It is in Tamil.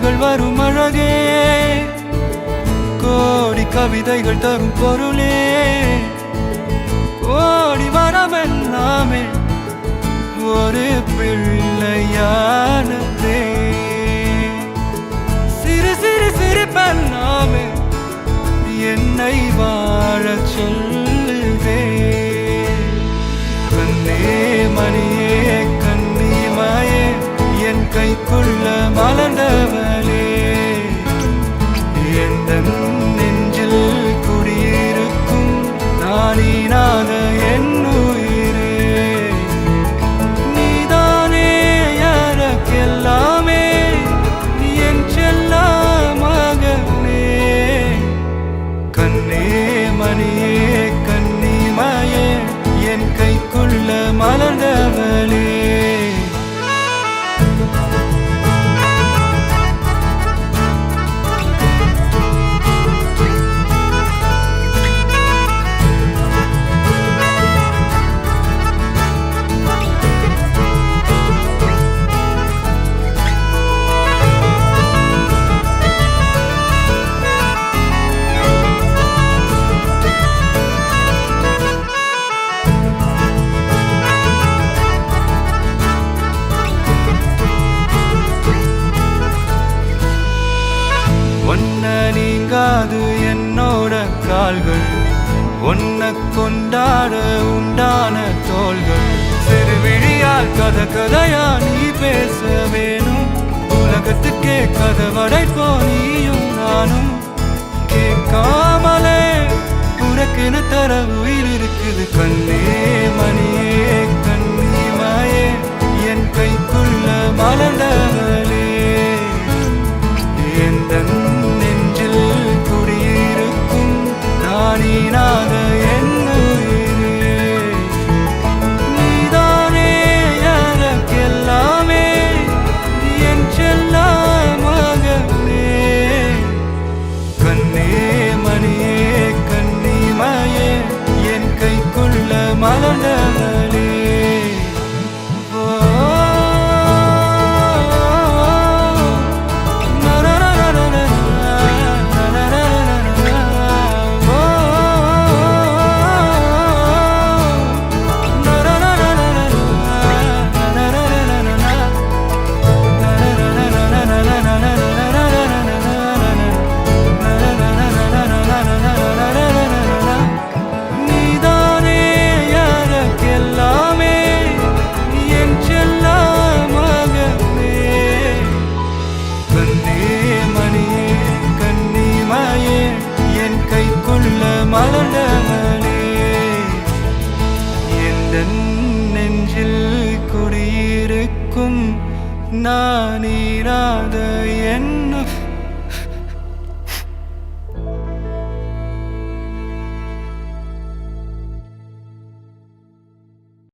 கனவுகள் வரும் அழகே, கோடி கவிதைகள் தரும் பொருளே, கோடி வரமெல்லாமே ஒரு பிள்ளையானதே. சிறு சிறு சிரிப்பெல்லாமே என்னை வாழச் சொல்லுதே. கண்ணே மணியே கண்ணிமாயே என் கைக்குள்ள மலர்ந்தவளே, எந்த நெஞ்சில் குடியிருக்கும் நானீனாக என் உயிரே. நீதானே எனக்கெல்லாமே, என் செல்ல மகனே. கண்ணே மணியே கண்ணிமாயே என் கைக்குள்ள மலர்ந்தவளே. ஒன்ன நீங்காது என்னோட கால்கள், ஒன்ன கொண்டாட உண்டான தோள்கள். சிறு விழியால் கதை கதையா நீ பேச வேணும், உலகத்துக்கே கதை வடைப்போ நீயும் நானும். கேட்காமலே உனக்குன்னு தர உயிர் இருக்குது. கண்ணே மணியே கண்ணிமாயே என் கைக்குள்ள மலர்ந்தவளே, எந்த நெஞ்சில் குடியிருக்கும் நானீனாக என் உயிரே. நீதானே எனக்கெல்லாமே, என் செல்ல மகனே. கண்ணே மணியே கண்ணிமாயே என் கைக்குள்ள மலர்ந்தவளே. மலர்ந்தவளே, எந்த நெஞ்சில் குடியிருக்கும் நானீராத என்